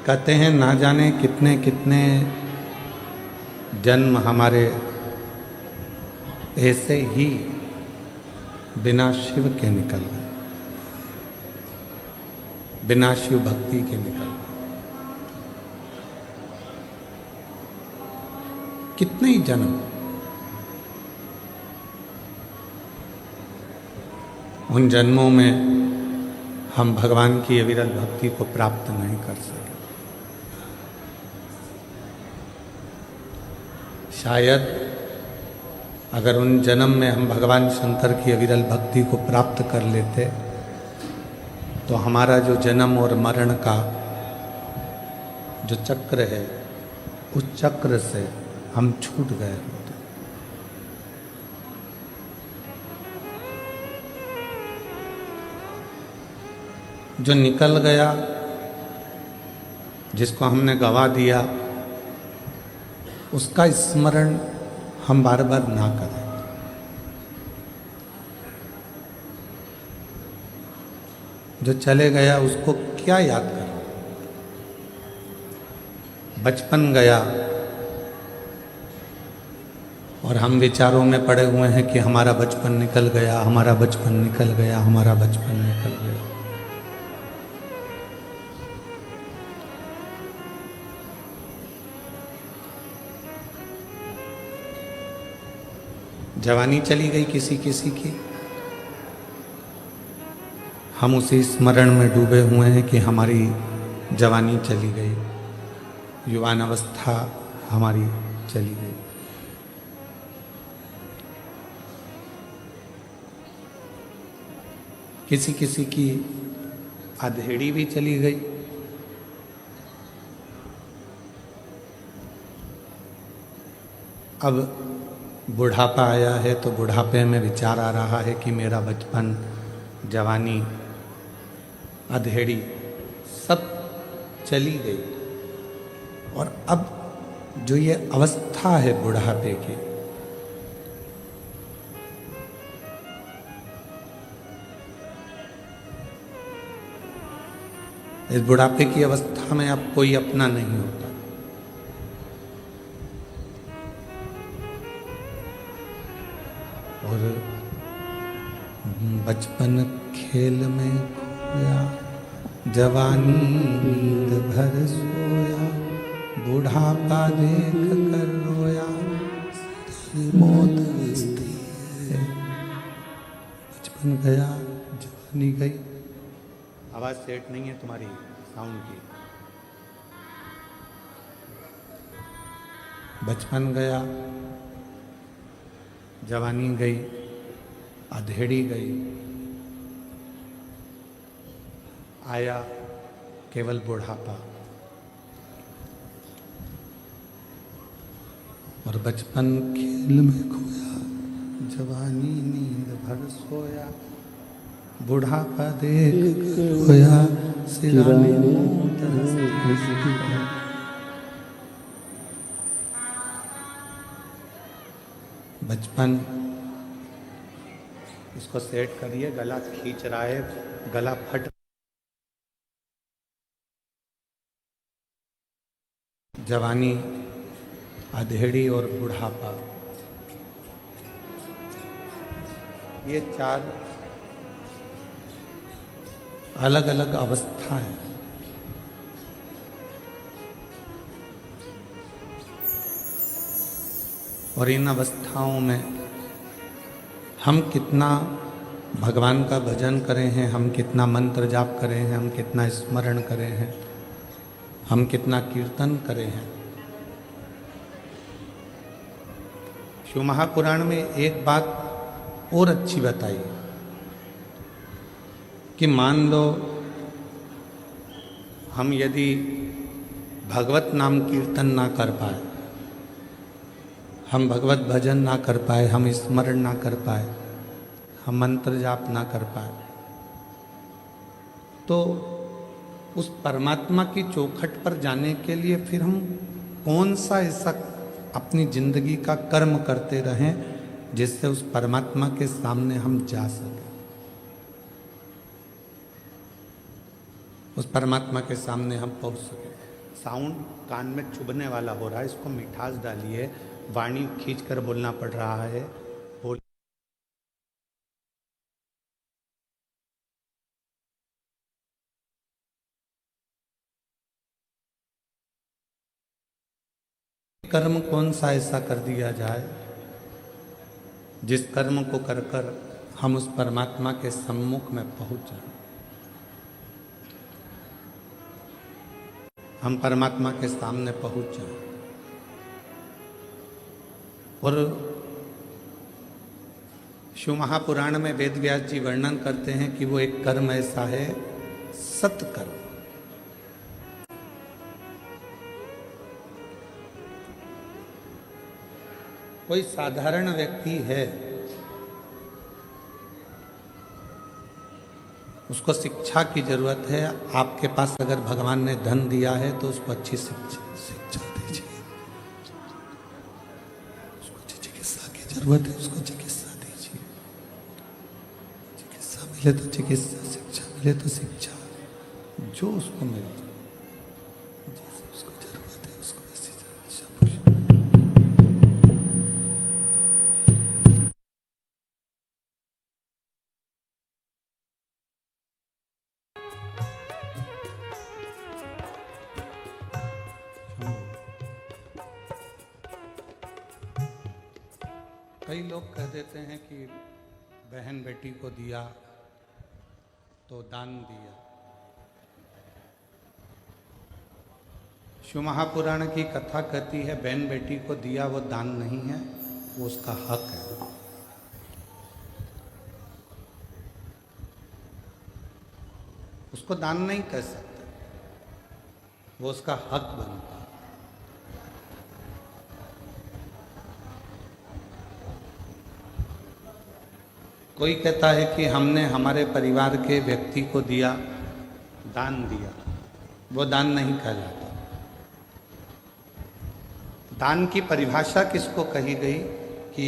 कहते हैं ना जाने कितने कितने जन्म हमारे ऐसे ही बिना शिव के निकल गए, बिना शिव भक्ति के निकल गए। कितने ही जन्म उन जन्मों में हम भगवान की अविरल भक्ति को प्राप्त नहीं कर सके। शायद अगर उन जन्म में हम भगवान शंकर की अविरल भक्ति को प्राप्त कर लेते तो हमारा जो जन्म और मरण का जो चक्र है उस चक्र से हम छूट गए होते। जो निकल गया, जिसको हमने गवा दिया, उसका स्मरण हम बार बार ना करें। जो चले गया उसको क्या याद करें। बचपन गया और हम विचारों में पड़े हुए हैं कि हमारा बचपन निकल गया, हमारा बचपन निकल गया, हमारा बचपन निकल गया। जवानी चली गई किसी किसी की, हम उसी स्मरण में डूबे हुए हैं कि हमारी जवानी चली गई, युवान अवस्था हमारी चली गई। किसी किसी की अधेड़ी भी चली गई। अब बुढ़ापा आया है तो बुढ़ापे में विचार आ रहा है कि मेरा बचपन, जवानी, अधेड़ी सब चली गई। और अब जो ये अवस्था है बुढ़ापे की, इस बुढ़ापे की अवस्था में अब कोई अपना नहीं होता। और बचपन खेल में खोया, जवानी नींद भर सोया, बुढ़ापा देख कर रोया, मौत स्थिर है। बचपन गया, जवानी गई। आवाज सेट नहीं है तुम्हारी साउंड की। बचपन गया, जवानी गई, अधेड़ी गई, आया केवल बुढ़ापा। और बचपन खेल में खोया, जवानी नींद भर सोया, बुढ़ापा देख खोया, सिराने मौत हंसती। बचपन, इसको सेट करिए, गला खींच रहा है, गला फट। जवानी, अधेड़ी और बुढ़ापा, ये चार अलग अलग अवस्था है। और इन अवस्थाओं में हम कितना भगवान का भजन करें हैं, हम कितना मंत्र जाप करें हैं, हम कितना स्मरण करें हैं, हम कितना कीर्तन करें हैं। शिव महापुराण में एक बात और अच्छी बताई कि मान लो हम यदि भगवत नाम कीर्तन ना कर पाए, हम भगवत भजन ना कर पाए, हम स्मरण ना कर पाए, हम मंत्र जाप ना कर पाए, तो उस परमात्मा की चौखट पर जाने के लिए फिर हम कौन सा ऐसा अपनी जिंदगी का कर्म करते रहें जिससे उस परमात्मा के सामने हम जा सकें, उस परमात्मा के सामने हम पहुंच सकें। साउंड कान में चुभने वाला हो रहा है, इसको मिठास डालिए। वाणी खींच कर बोलना पड़ रहा है। बोल कर्म कौन सा ऐसा कर दिया जाए जिस कर्म को कर कर हम उस परमात्मा के सम्मुख में पहुंच जाए, हम परमात्मा के सामने पहुंच जाए। और शिव महापुराण में वेद व्यास जी वर्णन करते हैं कि वो एक कर्म ऐसा है, सत्कर्म। कोई साधारण व्यक्ति है, उसको शिक्षा की जरूरत है। आपके पास अगर भगवान ने धन दिया है तो उसको अच्छी शिक्षा दीजिए। उसको चिकित्सा की जरूरत है, उसको चिकित्सा दीजिए। चिकित्सा मिले तो चिकित्सा, शिक्षा मिले तो शिक्षा, जो उसको मिले, जैसे उसको जरूरत है उसको वैसी शिक्षा। कई लोग कह देते हैं कि बहन बेटी को दिया तो दान दिया। शिव महापुराण की कथा कहती है बहन बेटी को दिया वो दान नहीं है, वो उसका हक है। उसको दान नहीं कह सकते, वो उसका हक बनता है। कोई कहता है कि हमने हमारे परिवार के व्यक्ति को दिया, दान दिया, वो दान नहीं कहलाता। दान की परिभाषा किसको कही गई कि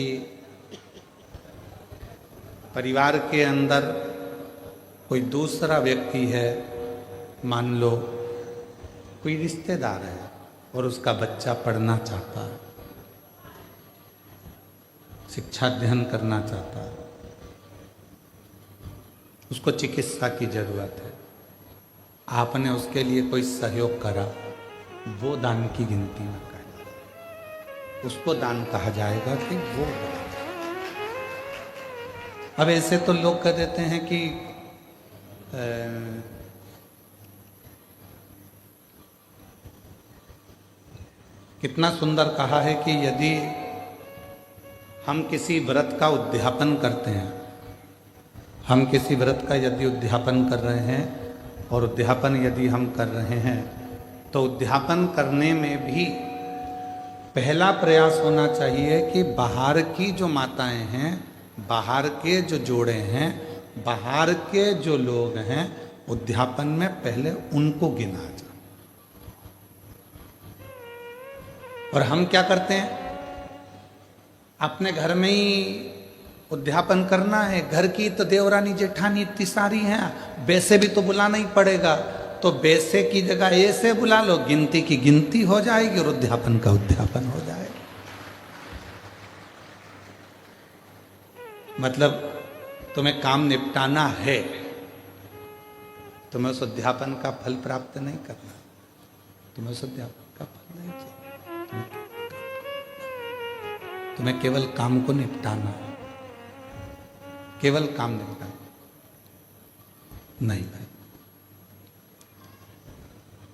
परिवार के अंदर कोई दूसरा व्यक्ति है, मान लो कोई रिश्तेदार है और उसका बच्चा पढ़ना चाहता है, शिक्षा अध्ययन करना चाहता है, उसको चिकित्सा की जरूरत है, आपने उसके लिए कोई सहयोग करा, वो दान की गिनती में कहना, उसको दान कहा जाएगा कि वो दान। अब ऐसे तो लोग कह देते हैं कि कितना सुंदर कहा है कि यदि हम किसी व्रत का उद्यापन करते हैं, हम किसी व्रत का यदि उद्यापन कर रहे हैं और उद्यापन यदि हम कर रहे हैं तो उद्यापन करने में भी पहला प्रयास होना चाहिए कि बाहर की जो माताएं हैं, बाहर के जो जोड़े हैं, बाहर के जो लोग हैं, उद्यापन में पहले उनको गिना जाए। और हम क्या करते हैं, अपने घर में ही उद्यापन करना है। घर की तो देवरानी जेठानी इतनी सारी हैं, वैसे भी तो बुलाना ही पड़ेगा, तो वैसे की जगह ऐसे बुला लो, गिनती की गिनती हो जाएगी और उद्यापन का उद्यापन हो जाएगा। मतलब तुम्हें काम निपटाना है, तुम्हें उस उद्यापन का फल प्राप्त नहीं करना, तुम्हें उस उद्यापन का फल नहीं चाहिए, तुम्हें केवल काम को निपटाना है, केवल काम निपटाना नहीं भाई।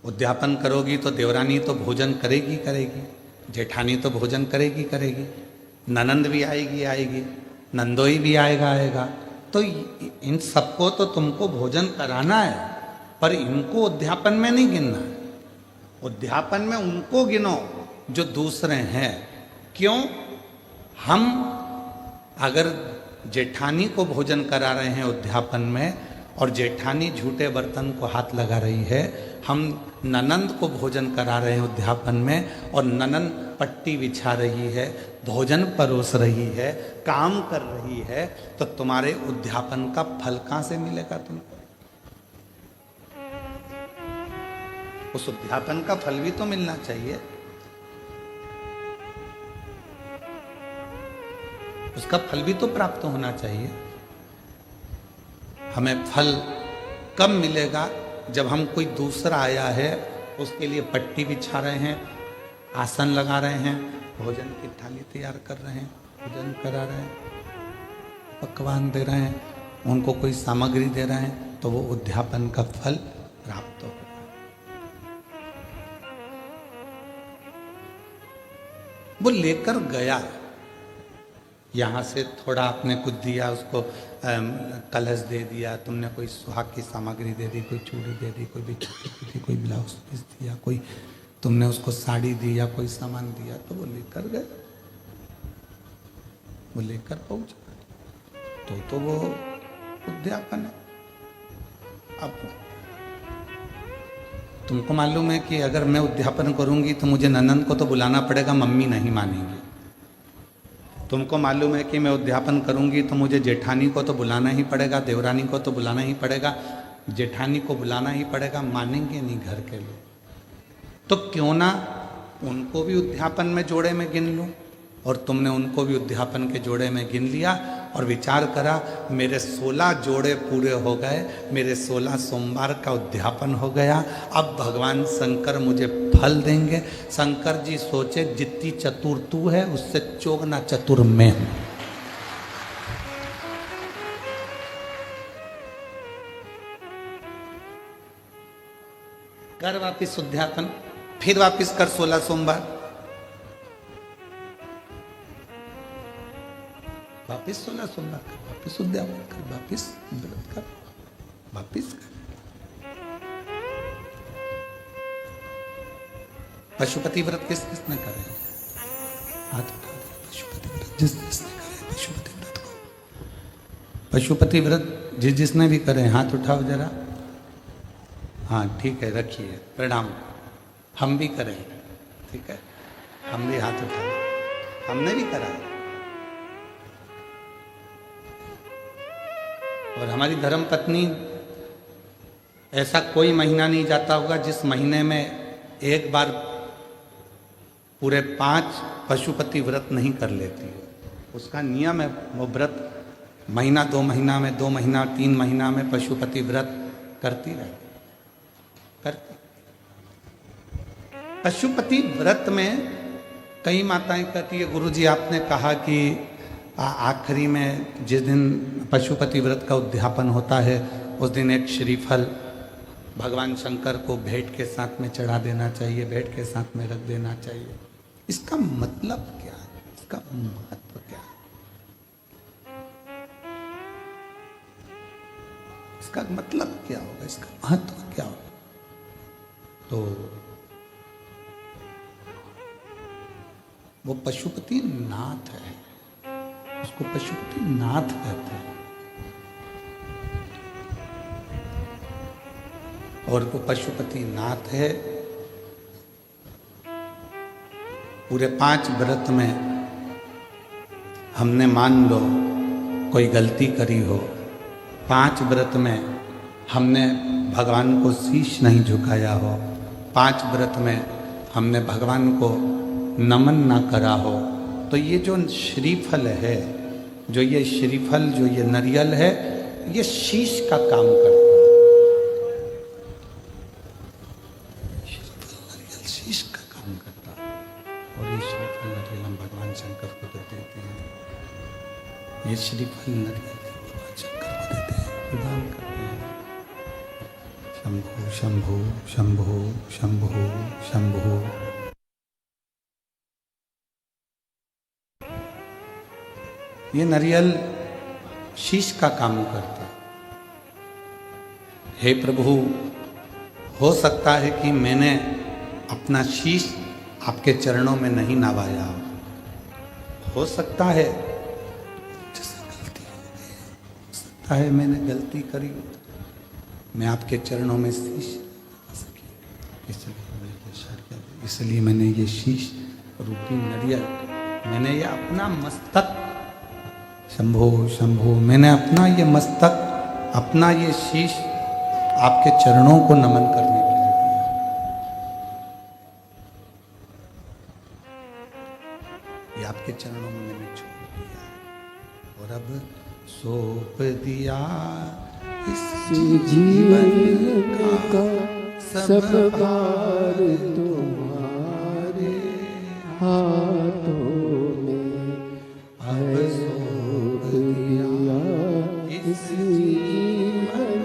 उद्यापन करोगी तो देवरानी तो भोजन करेगी करेगी, जेठानी तो भोजन करेगी करेगी, ननंद भी आएगी, नंदोई भी आएगा, तो इन सबको तो तुमको भोजन कराना है, पर इनको उद्यापन में नहीं गिनना है। उद्यापन में उनको गिनो जो दूसरे हैं। क्यों? हम अगर जेठानी को भोजन करा रहे हैं उद्यापन में और जेठानी झूठे बर्तन को हाथ लगा रही है, हम ननंद को भोजन करा रहे हैं उद्यापन में और ननंद पट्टी बिछा रही है, भोजन परोस रही है, काम कर रही है, तो तुम्हारे उद्यापन का फल कहां से मिलेगा तुमको? उस उद्यापन का फल भी तो मिलना चाहिए, उसका फल भी तो प्राप्त होना चाहिए। हमें फल कब मिलेगा? जब हम कोई दूसरा आया है उसके लिए पट्टी बिछा रहे हैं, आसन लगा रहे हैं, भोजन की थाली तैयार कर रहे हैं, भोजन करा रहे हैं, पकवान दे रहे हैं, उनको कोई सामग्री दे रहे हैं, तो वो उद्यापन का फल प्राप्त होगा। वो लेकर गया, यहाँ से थोड़ा आपने कुछ दिया, उसको कलश दे दिया, तुमने कोई सुहाग की सामग्री दे दी, कोई चूड़ी दे दी, कोई बिछुड़ी दे दी, कोई ब्लाउज पीस दिया, कोई तुमने उसको साड़ी दी या कोई सामान दिया, तो वो लेकर गए, वो लेकर पहुंचा, तो वो उद्यापन है। अब तुमको मालूम है कि अगर मैं उद्यापन करूंगी तो मुझे ननंद को तो बुलाना पड़ेगा, मम्मी नहीं मानेंगी। तुमको मालूम है कि मैं उद्यापन करूंगी तो मुझे जेठानी को तो बुलाना ही पड़ेगा, देवरानी को तो बुलाना ही पड़ेगा, जेठानी को बुलाना ही पड़ेगा, मानेंगे नहीं घर के लोग। तो क्यों ना उनको भी उद्यापन में जोड़े में गिन लूं, और तुमने उनको भी उद्यापन के जोड़े में गिन लिया और विचार करा, मेरे 16 जोड़े पूरे हो गए, मेरे 16 सोमवार का उद्यापन हो गया, अब भगवान शंकर मुझे फल देंगे। शंकर जी सोचे, जितनी चतुर तू है उससे चौगना चतुर मैं हूं। कर वापिस उद्यापन, फिर वापिस कर 16 सोमवार, वापिस 16 सोमवार कर, वापिस उद्यापन कर, वापिस व्रत कर, वापिस कर। पशुपति व्रत किस किसने करे? हाथ उठा दे। पशुपति व्रत जिस जिसने करे पशुपति व्रत को, पशुपति व्रत जिस जिसने भी करे हाथ उठाओ जरा। हाँ ठीक है, रखिए, प्रणाम। हम भी करें, ठीक है, हम भी हाथ उठाए, हमने भी करा। और हमारी धर्म पत्नी, ऐसा कोई महीना नहीं जाता होगा जिस महीने में एक बार पूरे 5 पशुपति व्रत नहीं कर लेती है। उसका नियम है, वो व्रत महीना 2 महीना में, 2 महीना 3 महीना में पशुपति व्रत करती रहती, करती। पशुपति व्रत में कई माताएं कहती है, गुरुजी आपने कहा कि आखिरी में जिस दिन पशुपति व्रत का उद्यापन होता है उस दिन एक श्रीफल भगवान शंकर को भेंट के साथ में चढ़ा देना चाहिए, भेंट के साथ में रख देना चाहिए। इसका मतलब क्या है? इसका महत्व क्या है? इसका मतलब क्या होगा? इसका महत्व क्या होगा? तो वो पशुपति नाथ है, उसको पशुपति नाथ कहते हैं। और वो पशुपति नाथ है। पूरे 5 व्रत में हमने मान लो कोई गलती करी हो, 5 व्रत में हमने भगवान को शीश नहीं झुकाया हो, 5 व्रत में हमने भगवान को नमन ना करा हो, तो ये जो श्रीफल है, जो ये श्रीफल, जो ये नारियल है, ये शीश का काम करता है। श्रीफल नारियल शीश का काम करता है। और ये श्रीफल नारियल हम भगवान शंकर को देते हैं। ये श्रीफल नारियल भगवान शंकर को देते हैं, प्रदान करते हैं। शंभो शंभो शंभो शंभो शंभो। ये नारियल शीश का काम करता है। हे प्रभु, हो सकता है कि मैंने अपना शीश आपके चरणों में नहीं नवाया हो सकता है जैसे गलती हो गई, हो सकता है मैंने गलती करी, मैं आपके चरणों में शीश नवा सकी, इसलिए मैंने ये शीश रूपी नारियल, मैंने ये अपना मस्तक, शंभो शंभो, मैंने अपना ये मस्तक, अपना ये शीश आपके चरणों को नमन करने के लिए दिया। आपके चरणों में मैंने छोड़ दिया और अब सौंप दिया इस जीवन का सब भार तुम्हारे हाथों में। अब सौंप दिया इस जीवन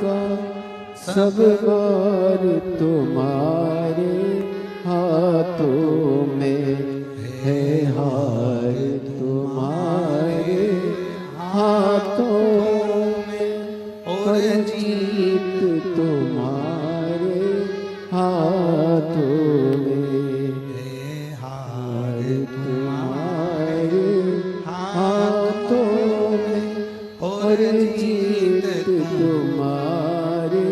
का सब भार तुम्हारे हाथों में है। हार तुम्हारे हाथों में और जीत तुम्हारे हाथों में है। हार तुम्हारे हाथों में और जीत तुम्हारे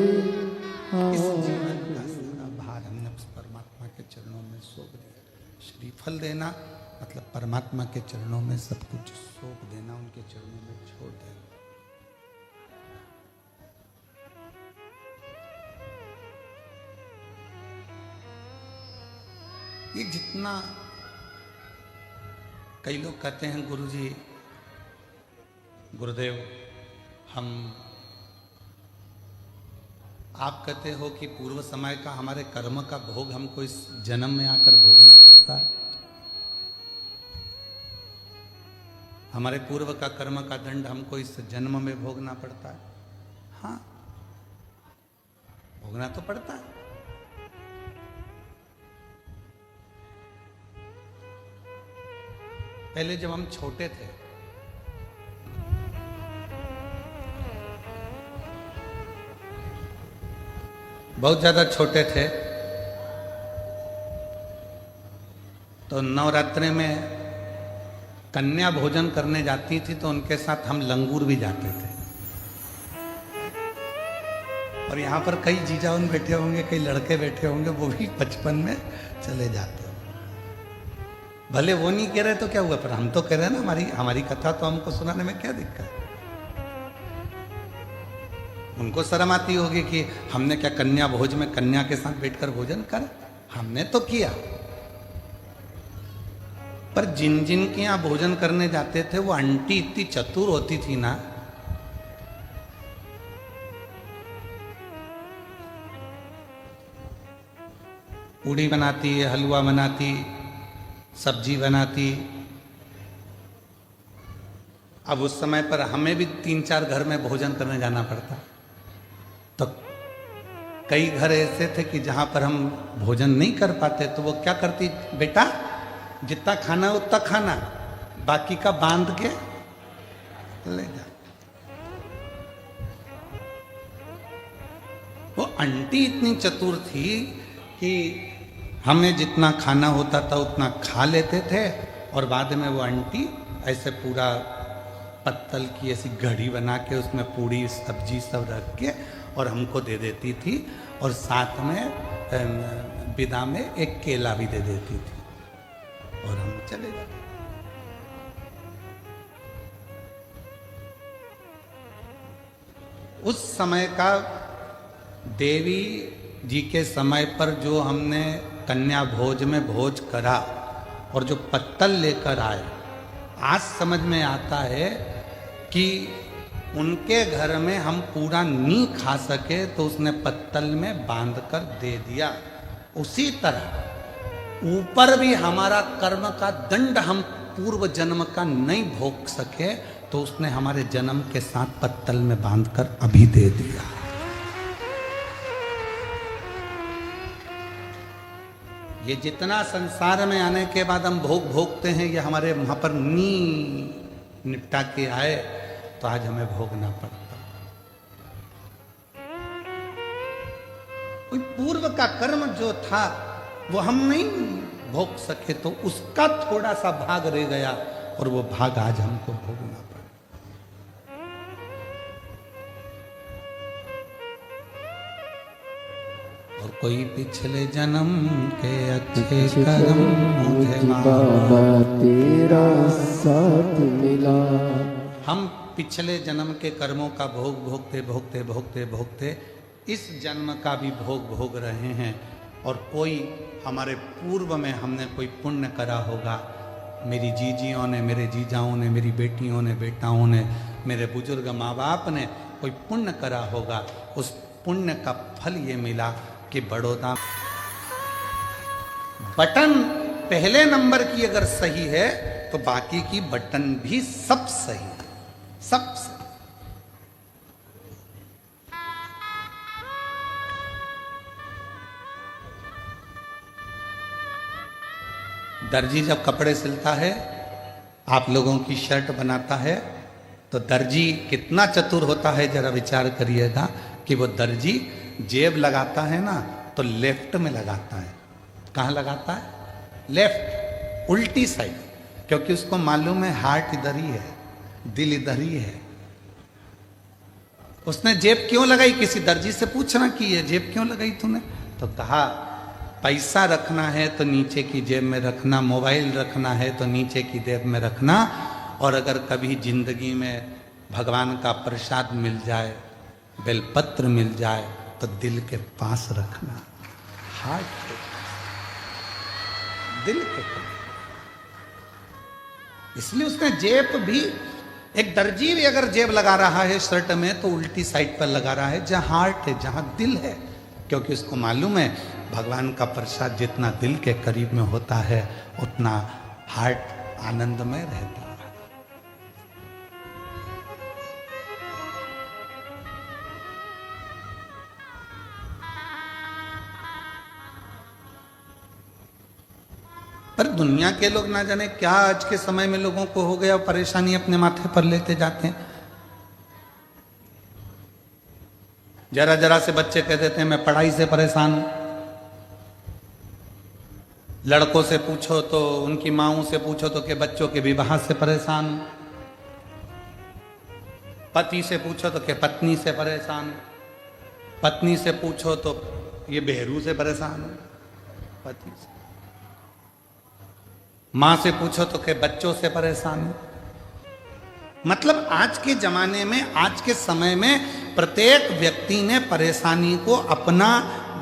हाथों में। भार हमने परमात्मा के चरणों में सौंप दिया। श्रीफल देना मतलब परमात्मा के चरणों में सब कुछ सौंप देना, उनके चरणों में छोड़ देना। ये जितना कई लोग कहते हैं गुरुजी, गुरुदेव हम, आप कहते हो कि पूर्व समय का हमारे कर्म का भोग हमको इस जन्म में आकर भोगना पड़ता है, हमारे पूर्व का कर्म का दंड हमको इस जन्म में भोगना पड़ता है। हाँ, भोगना तो पड़ता है। पहले जब हम छोटे थे बहुत ज्यादा छोटे थे तो नवरात्रि में कन्या भोजन करने जाती थी तो उनके साथ हम लंगूर भी जाते थे। और यहाँ पर कई जीजाउन बैठे होंगे, कई लड़के बैठे होंगे, वो भी बचपन में चले जाते हो। भले वो नहीं कह रहे तो क्या हुआ, पर हम तो कह रहे हैं ना, हमारी कथा तो हमको सुनाने में क्या दिक्कत है। उनको शर्म आती होगी कि हमने क्या कन्या भोज में कन्या के साथ बैठकर भोजन कर, हमने तो किया। पर जिन जिन के यहाँ भोजन करने जाते थे वो आंटी इतनी चतुर होती थी ना, पूड़ी बनाती, हलवा बनाती, सब्जी बनाती। अब उस समय पर हमें भी 3-4 घर में भोजन करने जाना पड़ता, तो कई घर ऐसे थे कि जहां पर हम भोजन नहीं कर पाते तो वो क्या करती, बेटा जितना खाना उतना खाना, बाकी का बांध के ले जा। वो आंटी इतनी चतुर थी कि हमें जितना खाना होता था उतना खा लेते थे और बाद में वो आंटी ऐसे पूरा पत्तल की ऐसी घड़ी बना के उसमें पूड़ी सब्जी सब रख के और हमको दे देती थी, और साथ में विदा में एक केला भी दे देती थी और हम चले जाते। उस समय का देवी जी के समय पर जो हमने कन्या भोज में भोज करा और जो पत्तल लेकर आए, आज समझ में आता है कि उनके घर में हम पूरा नहीं खा सके तो उसने पत्तल में बांध कर दे दिया। उसी तरह ऊपर भी हमारा कर्म का दंड हम पूर्व जन्म का नहीं भोग सके तो उसने हमारे जन्म के साथ पत्तल में बांधकर अभी दे दिया। ये जितना संसार में आने के बाद हम भोग भोगते हैं, ये हमारे वहां पर नी निपटा के आए तो आज हमें भोगना पड़ता। कोई पूर्व का कर्म जो था वो हम नहीं भोग सके तो उसका थोड़ा सा भाग रह गया और वो भाग आज हमको भोगना पड़ा। और कोई पिछले जन्म के अच्छे कर्म मुझे बाबा तेरा साथ मिला। हम पिछले जन्म के कर्मों का भोग भोगते भोगते भोगते भोगते इस जन्म का भी भोग भोग रहे हैं। और कोई हमारे पूर्व में हमने कोई पुण्य करा होगा, मेरी जीजियों ने, मेरे जीजाओं ने, मेरी बेटियों ने, बेटाओं ने, मेरे बुजुर्ग माँ बाप ने कोई पुण्य करा होगा, उस पुण्य का फल ये मिला कि बड़ौदा बटन पहले नंबर की अगर सही है तो बाकी की बटन भी सब सही है, सब सही। दर्जी जब कपड़े सिलता है, आप लोगों की शर्ट बनाता है, तो दर्जी कितना चतुर होता है जरा विचार करिएगा कि वो दर्जी जेब लगाता है ना तो लेफ्ट में लगाता है। कहाँ लगाता है? लेफ्ट, उल्टी साइड, क्योंकि उसको मालूम है हार्ट इधर ही है, दिल इधर ही है। उसने जेब क्यों लगाई? किसी दर्जी से पूछना कि ये जेब क्यों लगाई तूने? तो कहा पैसा रखना है तो नीचे की जेब में रखना, मोबाइल रखना है तो नीचे की जेब में रखना, और अगर कभी जिंदगी में भगवान का प्रसाद मिल जाए, बेलपत्र मिल जाए, तो दिल के पास रखना, हार्ट के दिल के पास। इसलिए उसने जेब भी, एक दर्जी भी अगर जेब लगा रहा है शर्ट में तो उल्टी साइड पर लगा रहा है जहां हार्ट है, जहां दिल है, क्योंकि उसको मालूम है भगवान का प्रसाद जितना दिल के करीब में होता है उतना हार्ट आनंदमय रहता है। पर दुनिया के लोग ना जाने क्या आज के समय में लोगों को हो गया, परेशानी अपने माथे पर लेते जाते हैं। जरा जरा से बच्चे कह देते हैं मैं पढ़ाई से परेशान हूं। लड़कों से पूछो तो, उनकी माओं से पूछो तो कि बच्चों के विवाह से परेशान हूं। पति से पूछो तो कि पत्नी से परेशान हूं। पत्नी से पूछो तो ये बहरू से परेशान हूं, पति से। मां से पूछो तो कि बच्चों से परेशान हूं। मतलब आज के जमाने में, आज के समय में प्रत्येक व्यक्ति ने परेशानी को अपना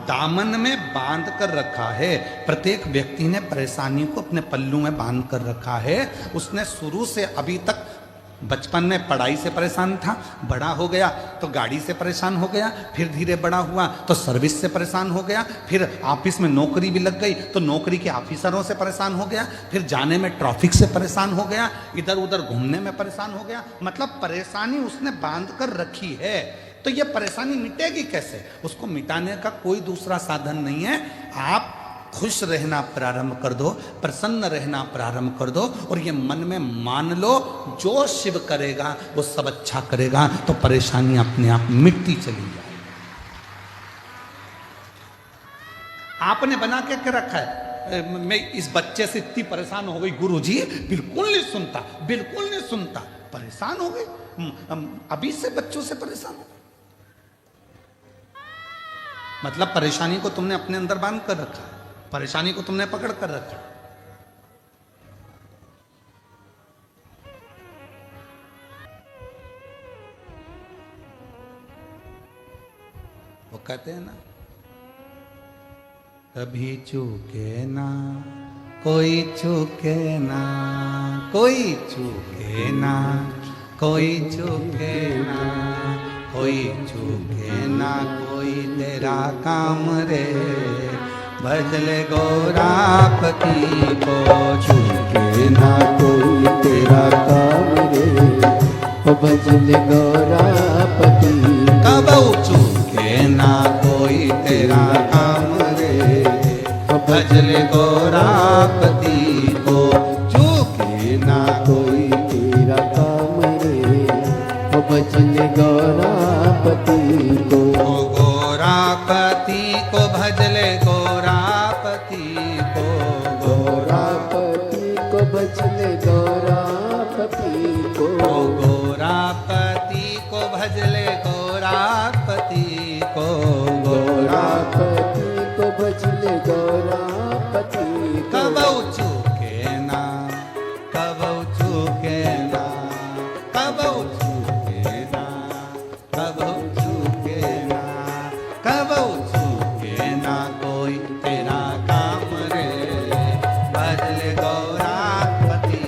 दामन में बांध कर रखा है। प्रत्येक व्यक्ति ने परेशानी को अपने पल्लू में बांध कर रखा है। उसने शुरू से अभी तक, बचपन में पढ़ाई से परेशान था, बड़ा हो गया तो गाड़ी से परेशान हो गया, फिर धीरे बड़ा हुआ तो सर्विस से परेशान हो गया, फिर ऑफिस में नौकरी भी लग गई तो नौकरी के ऑफिसरों से परेशान हो गया, फिर जाने में ट्रैफिक से परेशान हो गया, इधर उधर घूमने में परेशान हो गया। मतलब परेशानी उसने बांध कर रखी है। तो ये परेशानी मिटेगी कैसे? उसको मिटाने का कोई दूसरा साधन नहीं है। आप खुश रहना प्रारंभ कर दो, प्रसन्न रहना प्रारंभ कर दो, और ये मन में मान लो जो शिव करेगा वो सब अच्छा करेगा, तो परेशानी अपने आप मिटती चली जाए। आपने बना के रखा है मैं इस बच्चे से इतनी परेशान हो गई गुरुजी, बिल्कुल नहीं सुनता, बिल्कुल नहीं सुनता, परेशान हो गई, अभी से बच्चों से परेशान हो। मतलब परेशानी को तुमने अपने अंदर बांध कर रखा है, परेशानी को तुमने पकड़ कर रखा। वो कहते हैं ना, कभी चूके ना कोई, चूके ना कोई, चूके ना कोई, चूके ना कोई, चूके ना कोई तेरा काम रे, भजले गौरापति को, चूके ना कोई तेरा काम रे, भजले गौरापति। कब चूके ना कोई तेरा काम रे, भजले गौरापति को, चूके ना कोई तेरा काम रे, भजले गौरापति को। गौरापति को भजले, गौरापति को, गौरापति को भजले गौरापति को, गौरापति को भजले गौरापति को, गौरापति को भजले गौरापति को। कबौ चूके ना, कबौ चूके ना, कबौ चूके ना, कबौ चूके ना, कबौ चूके ना कोई तेरा काम रे, भजले गौरापति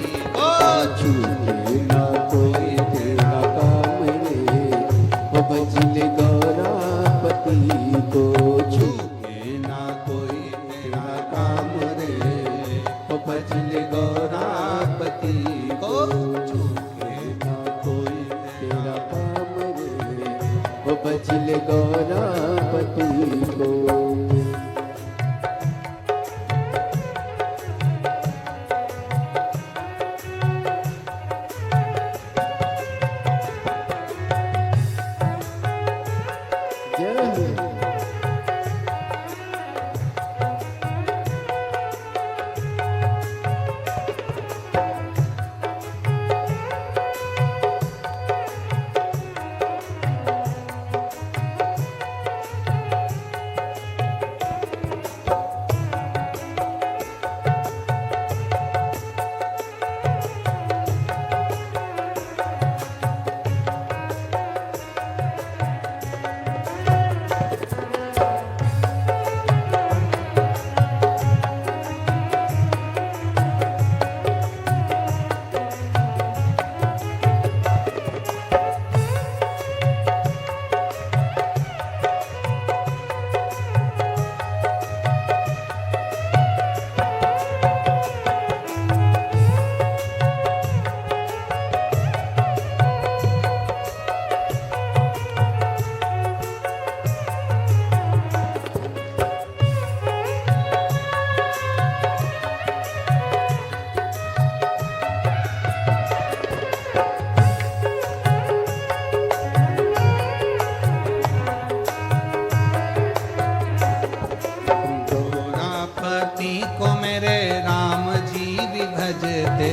गौरापति को मेरे राम जी भी भजते,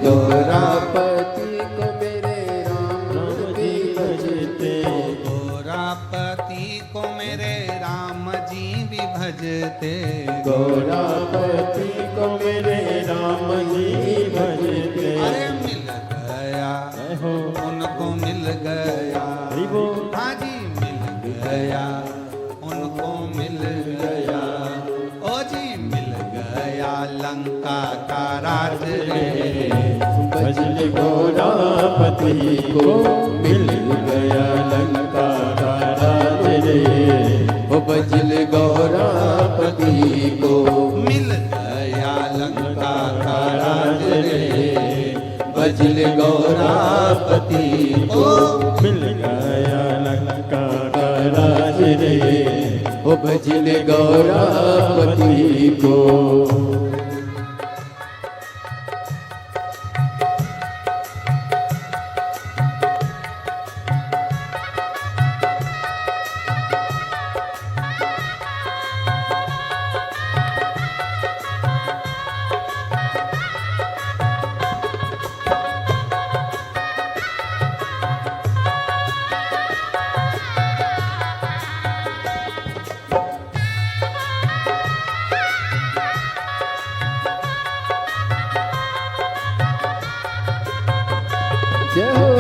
गौरापति को मेरे राम जी भजते, गौरापति को मेरे राम जी भी भजते, गौरापति को मेरे राम जी भजते। अरे मिल गया उनको मिल गया, हाँ जी मिल गया उनको मिल गया, ओ जी मिल गया लंका का राज रे, भजल गौरापति को मिल गया लंका का राज रे, ओ भजल गौरापति को मिल गया लंका का राज रे, भजल गौरापति को मिल गया लंका का राज रे, ओ भजल गौरापति को। जय हो।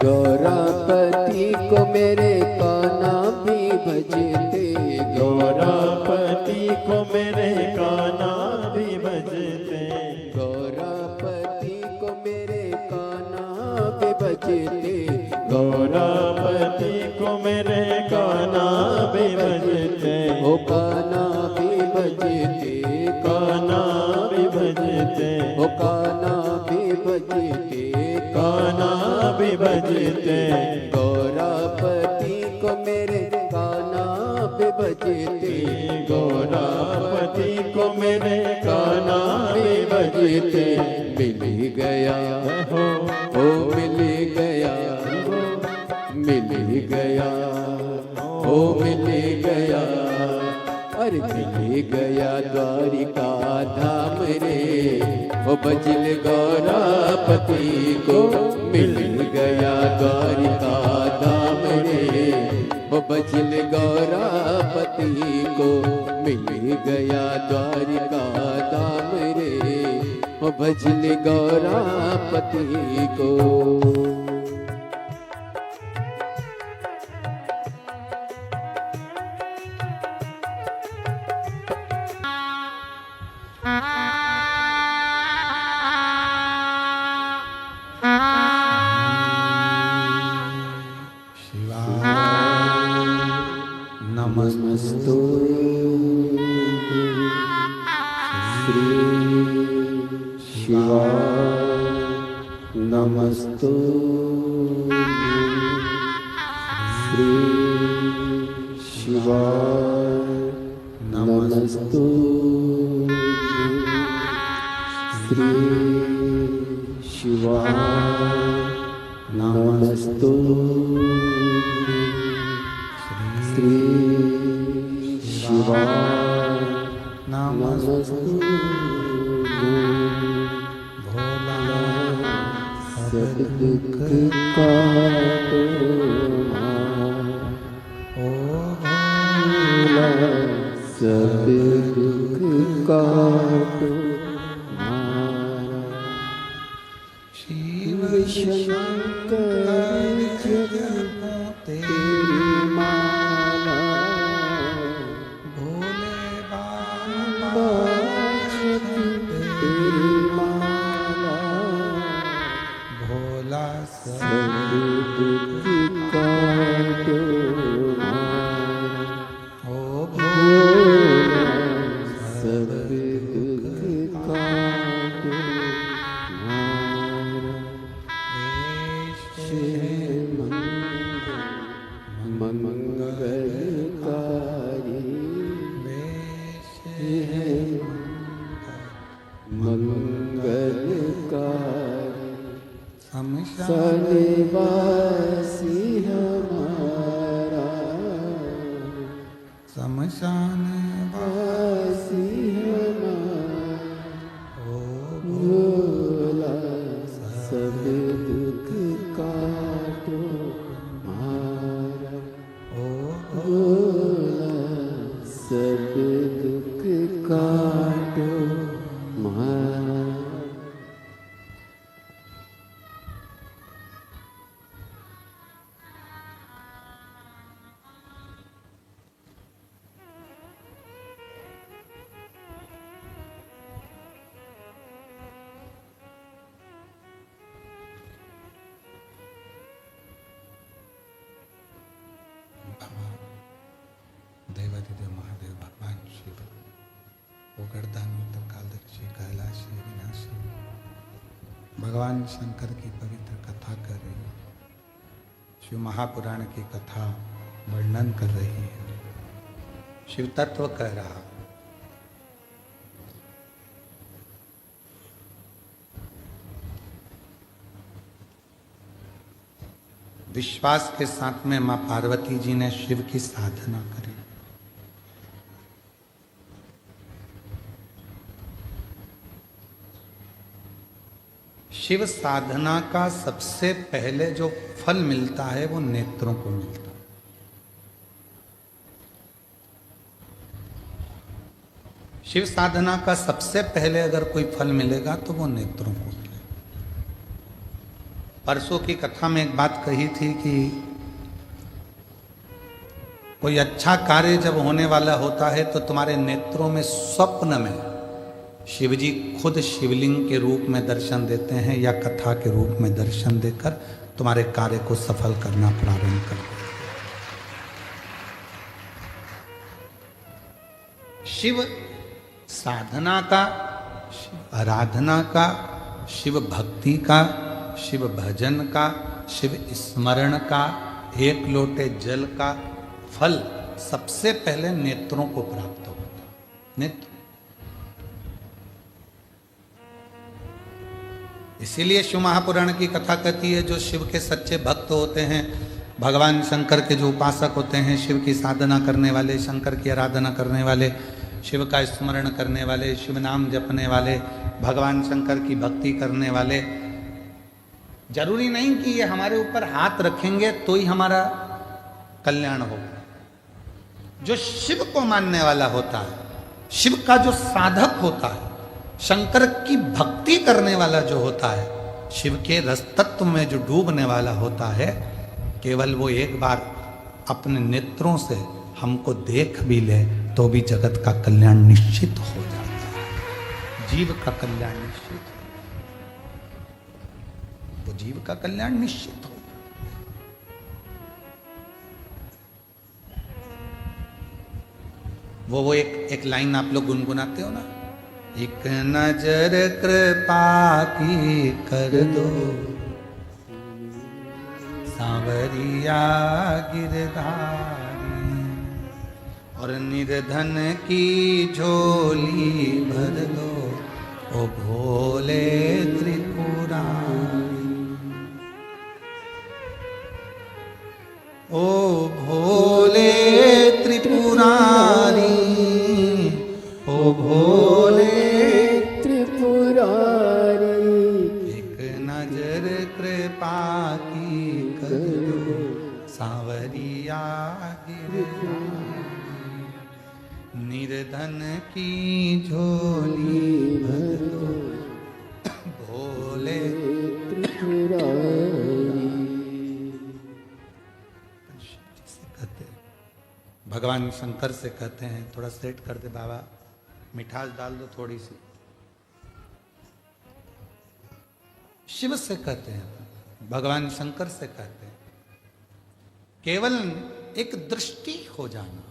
गौरापति को मेरे कान्हा भी भजते, गौरापति को मेरे कान्हा भी भजते, गौरापति को मेरे कान्हा भी भजते, गौरापति को मेरे कान्हा भी भजते, ओ कान्हा भी भजते, कान्हा भी भजते, ओ कान्हा भी भजते, कान्हा भी भजते, गौरापति को मेरे कान्हा भी भजते, गौरापति को मेरे कान्हा भी भजते। मिल गया हो ओ मिल गया, मिल गया ओ मिल गया, अरे मिल गया द्वारिका धाम रे, ओ भजल गौरापति को मिल गया द्वारिका धाम रे, ओ भजल गौरापति को मिल गया द्वारिका धाम रे, ओ भजल गौरापति को। नमस्तु श्री शिवाय, नमस्तु श्री शिवाय, नमस्तु श्री शिवाय, नमस्तु श्री शिवाय, नमस्तु भोला सब दुख काटो ओ भोला, सब दुख काटो शिव शंकर जगत तेरी शमशान वासी ओ भोला सब दुख काटो मारा ओ भोला सब दुख काटो मारा। देवादिदेव महादेव भगवान शिव उगरदानी उत्तर कालदर्शी कैलाशी विनाशी भगवान शंकर की पवित्र कथा कर रही है। शिव महापुराण की कथा वर्णन कर रही है। शिव तत्व कह रहा। विश्वास के साथ में मां पार्वती जी ने शिव की साधना करी। शिव साधना का सबसे पहले जो फल मिलता है वो नेत्रों को मिलता है। शिव साधना का सबसे पहले अगर कोई फल मिलेगा तो वो नेत्रों को मिलेगा। परसों की कथा में एक बात कही थी कि कोई अच्छा कार्य जब होने वाला होता है तो तुम्हारे नेत्रों में स्वप्न में शिवजी खुद शिवलिंग के रूप में दर्शन देते हैं या कथा के रूप में दर्शन देकर तुम्हारे कार्य को सफल करना प्रारंभ कर देते हैं। शिव साधना का, शिव आराधना का, शिव भक्ति का, शिव भजन का, शिव स्मरण का, एक लोटे जल का फल सबसे पहले नेत्रों को प्राप्त होता है। नेत्र इसीलिए शिव महापुराण की कथा कहती है जो शिव के सच्चे भक्त होते हैं, भगवान शंकर के जो उपासक होते हैं, शिव की साधना करने वाले, शंकर की आराधना करने वाले, शिव का स्मरण करने वाले, शिव नाम जपने वाले, भगवान शंकर की भक्ति करने वाले, जरूरी नहीं कि ये हमारे ऊपर हाथ रखेंगे तो ही हमारा कल्याण होगा। जो शिव को मानने वाला होता है, शिव का जो साधक होता है, शंकर की भक्ति करने वाला जो होता है, शिव के रस तत्व में जो डूबने वाला होता है, केवल वो एक बार अपने नेत्रों से हमको देख भी ले तो भी जगत का कल्याण निश्चित हो जाता है। जीव का कल्याण निश्चित हो, तो जीव का कल्याण निश्चित हो। वो एक लाइन आप लोग गुनगुनाते हो ना, एक नजर कृपा की कर दो सांवरिया गिरधारी, और निर्धन की झोली भर दो ओ भोले त्रिपुरारी। ओ भोले त्रिपुरारी, ओ भोले त्रिपुरारी, एक नजर कृपा की कर दो सांवरिया गिरधारी, निर्धन की झोली भर दो भोले त्रिपुरारी। भगवान शंकर से कहते हैं थोड़ा सेट कर दे बाबा, मिठास डाल दो थोड़ी सी। शिव से कहते हैं, भगवान शंकर से कहते हैं, केवल एक दृष्टि हो जाना,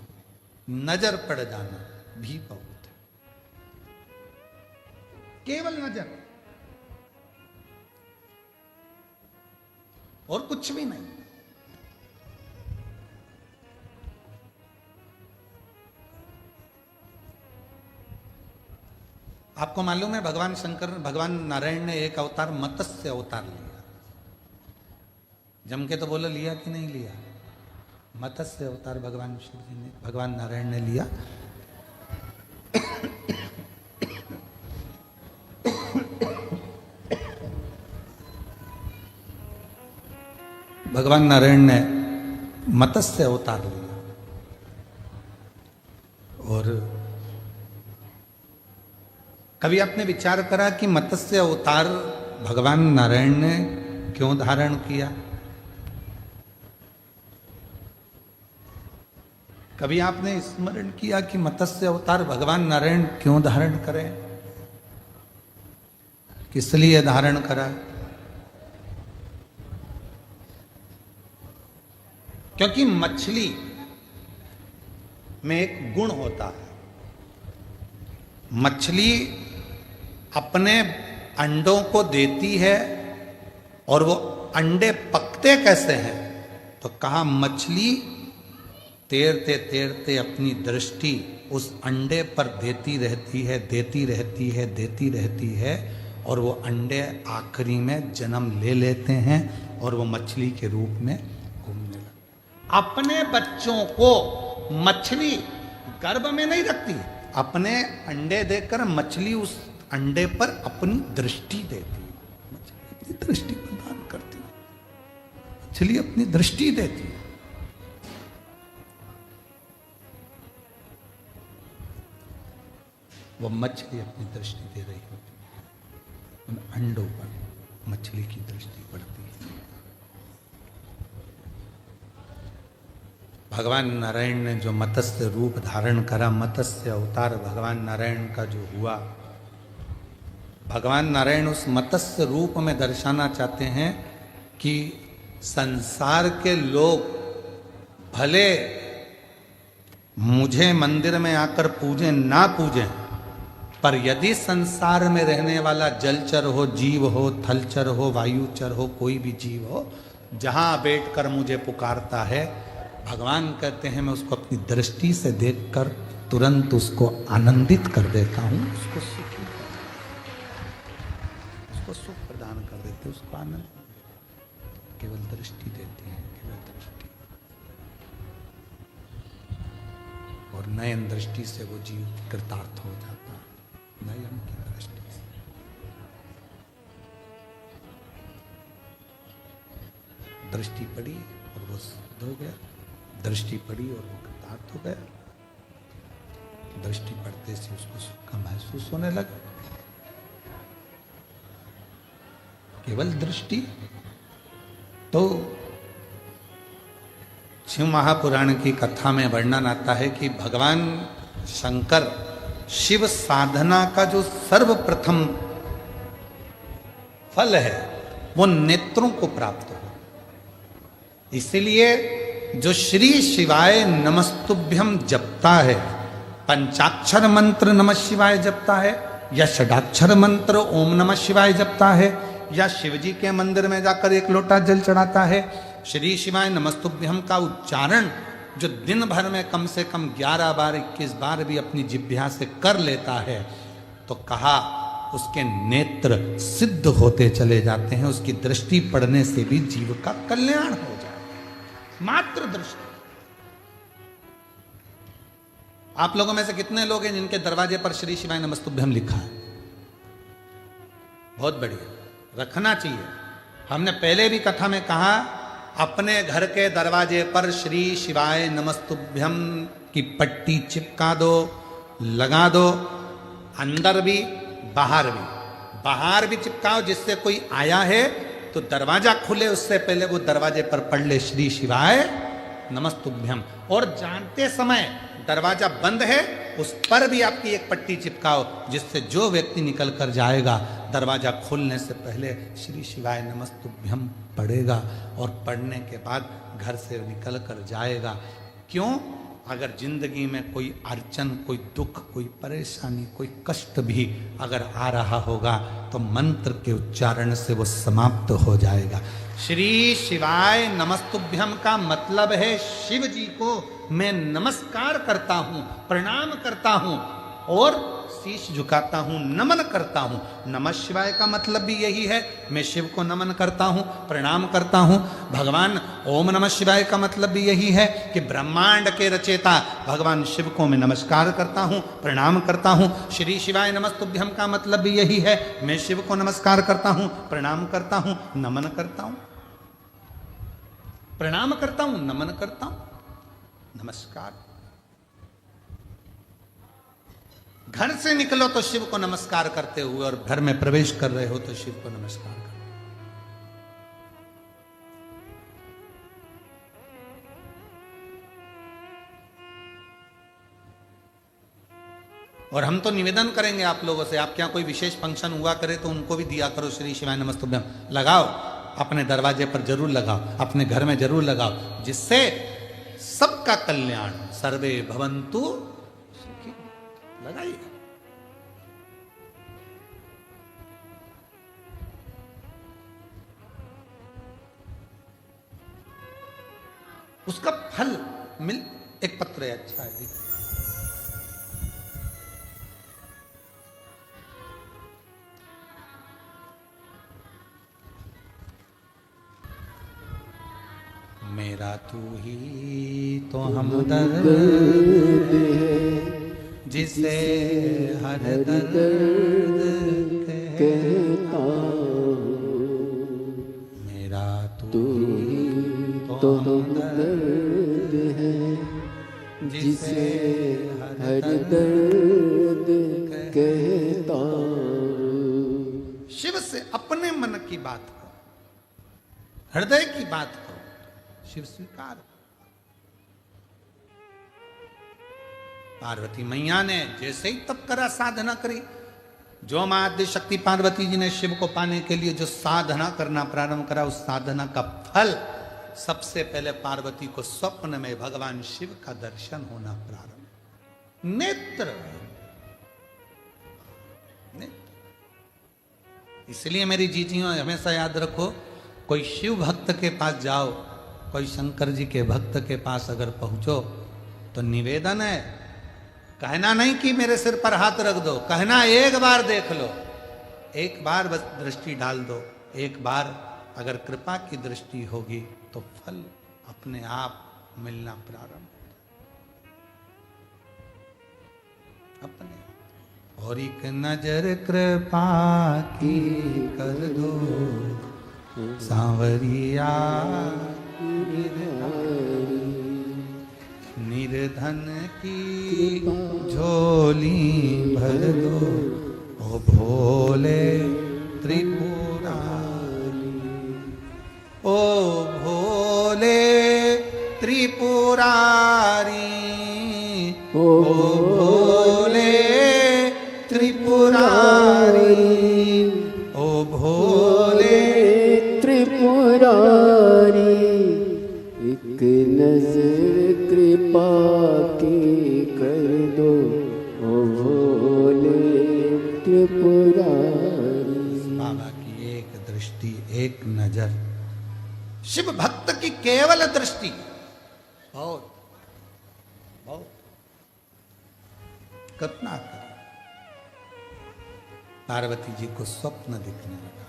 नजर पड़ जाना भी बहुत है। केवल नजर और कुछ भी नहीं। आपको मालूम है भगवान शंकर, भगवान नारायण ने एक अवतार मत्स्य अवतार लिया। जम के तो बोलो लिया कि नहीं लिया? मत्स्य अवतार भगवान शिव जी ने, भगवान नारायण ने लिया। भगवान नारायण ने मत्स्य अवतार लिया और कभी आपने विचार करा कि मत्स्य अवतार भगवान नारायण ने क्यों धारण किया? कभी आपने स्मरण किया कि मत्स्य अवतार भगवान नारायण क्यों धारण करें? किस लिए धारण करा? क्योंकि मछली में एक गुण होता है। मछली अपने अंडों को देती है और वो अंडे पकते कैसे हैं? तो कहा मछली तैरते तैरते अपनी दृष्टि उस अंडे पर देती रहती है, देती रहती है, देती रहती है और वो अंडे आखिरी में जन्म ले लेते हैं और वो मछली के रूप में घूमने लगते। अपने बच्चों को मछली गर्भ में नहीं रखती, अपने अंडे देकर मछली उस अंडे पर अपनी दृष्टि देती है, मछली अपनी दृष्टि प्रदान करती है, मछली अपनी दृष्टि देती है। वो मछली अपनी दृष्टि दे रही होती है, उन अंडों पर मछली की दृष्टि पड़ती है। भगवान नारायण ने जो मत्स्य रूप धारण करा, मत्स्य अवतार भगवान नारायण का जो हुआ, भगवान नारायण उस मत्स्य रूप में दर्शाना चाहते हैं कि संसार के लोग भले मुझे मंदिर में आकर पूजें ना पूजें, पर यदि संसार में रहने वाला जलचर हो, जीव हो, थलचर हो, वायुचर हो, कोई भी जीव हो, जहां बैठकर मुझे पुकारता है, भगवान कहते हैं मैं उसको अपनी दृष्टि से देखकर तुरंत उसको आनंदित कर देता हूं, उसको सुखी, उसको सुख प्रदान कर देते, उसको आनंद, केवल दृष्टि देती है, केवल दृष्टि। और नयन दृष्टि से वो जीव कृतार्थ हो जाता है, नयन की दृष्टि से। दृष्टि पड़ी और वो सिद्ध हो गया, दृष्टि पड़ी और वो कृतार्थ हो गया। दृष्टि पड़ते से उसको सुख का महसूस होने लगा, केवल दृष्टि। तो शिव महापुराण की कथा में वर्णन आता है कि भगवान शंकर शिव साधना का जो सर्वप्रथम फल है वो नेत्रों को प्राप्त हो। इसलिए जो श्री शिवाय नमस्तुभ्यम जपता है, पंचाक्षर मंत्र नमः शिवाय जपता है, या षडाक्षर मंत्र ओम नमः शिवाय जपता है, या शिवजी के मंदिर में जाकर एक लोटा जल चढ़ाता है, श्री शिवाय नमस्तुभ्यम का उच्चारण जो दिन भर में कम से कम 11 बार 21 बार भी अपनी जिह्वा से कर लेता है, तो कहा उसके नेत्र सिद्ध होते चले जाते हैं, उसकी दृष्टि पड़ने से भी जीव का कल्याण हो जाए। मात्र दृष्टि। आप लोगों में से कितने लोग हैं जिनके दरवाजे पर श्री शिवाय नमस्तुभ्यम लिखा है? बहुत बढ़िया, रखना चाहिए। हमने पहले भी कथा में कहा, अपने घर के दरवाजे पर श्री शिवाय नमस्तुभ्यम की पट्टी चिपका दो, लगा दो, अंदर भी बाहर भी चिपकाओ, जिससे कोई आया है तो दरवाजा खुले उससे पहले वो दरवाजे पर पढ़ ले श्री शिवाय नमस्तुभ्यम। और जानते समय दरवाजा बंद है उस पर भी आपकी एक पट्टी चिपकाओ, जिससे जो व्यक्ति निकल कर जाएगा दरवाजा खोलने से पहले श्री शिवाय नमस्तुभ्यम पढ़ेगा और पढ़ने के बाद घर से निकल कर जाएगा। क्यों? अगर जिंदगी में कोई अड़चन, कोई दुख, कोई परेशानी, कोई कष्ट भी अगर आ रहा होगा तो मंत्र के उच्चारण से वो समाप्त हो जाएगा। श्री शिवाय नमस्तुभ्यम का मतलब है शिव जी को मैं नमस्कार करता हूं, प्रणाम करता हूं, और शीश झुकाता हूं, नमन करता हूं। नमः शिवाय का मतलब भी यही है, मैं शिव को नमन करता हूं, प्रणाम करता हूं। भगवान ओम नमः शिवाय का मतलब भी यही है कि ब्रह्मांड के रचयिता भगवान शिव को मैं नमस्कार करता हूं, प्रणाम करता हूं। श्री शिवाय नमस्तुभ्यम का मतलब भी यही है, मैं शिव को नमस्कार करता हूं, प्रणाम करता हूं, नमन करता हूं, प्रणाम करता हूं, नमन करता हूं, नमस्कार। घर से निकलो तो शिव को नमस्कार करते हुए, और घर में प्रवेश कर रहे हो तो शिव को नमस्कार करो। और हम तो निवेदन करेंगे आप लोगों से, आपके यहाँ कोई विशेष फंक्शन हुआ करे तो उनको भी दिया करो श्री शिवाय नमस्तुभ्यम। लगाओ, अपने दरवाजे पर जरूर लगाओ, अपने घर में जरूर लगाओ, जिससे सबका कल्याण। सर्वे भवन्तु सुखी। लगाइए। उसका फल मिल, एक पत्र है, अच्छा है। मेरा तू ही तो हमदर्द है, जिसे हर दर्द कहता हूँ। मेरा तू ही तो हमदर्द है, जिसे हर दर्द कहता हूँ। शिव से अपने मन की बात करो, हृदय की बात करो, शिव स्वीकार। पार्वती मैया ने जैसे ही तप करा, साधना करी, जो मां आद्य शक्ति पार्वती जी ने शिव को पाने के लिए जो साधना करना प्रारंभ करा, उस साधना का फल सबसे पहले पार्वती को स्वप्न में भगवान शिव का दर्शन होना प्रारंभ। नेत्र, इसलिए मेरी जीजियों हमेशा याद रखो, कोई शिव भक्त के पास जाओ, कोई शंकर जी के भक्त के पास अगर पहुंचो तो निवेदन है, कहना नहीं कि मेरे सिर पर हाथ रख दो, कहना एक बार देख लो, एक बार बस दृष्टि डाल दो। एक बार अगर कृपा की दृष्टि होगी तो फल अपने आप मिलना प्रारंभ, अपने। और एक नजर कृपा की कर दो सांवरिया, निर्धन की झोली भर दो, ओ भोले त्रिपुरारी, ओ भोले त्रिपुरारी, ओ भोले त्रिपुरारी, ओ भोले त्रिपुरारी। एक नजर कृपा की कर दो, ओ भोले त्रिपुरारी। बाबा की एक दृष्टि, एक नजर, शिव भक्त की केवल दृष्टि बहुत बहुत कल्पना कर। पार्वती जी को स्वप्न दिखने लगा,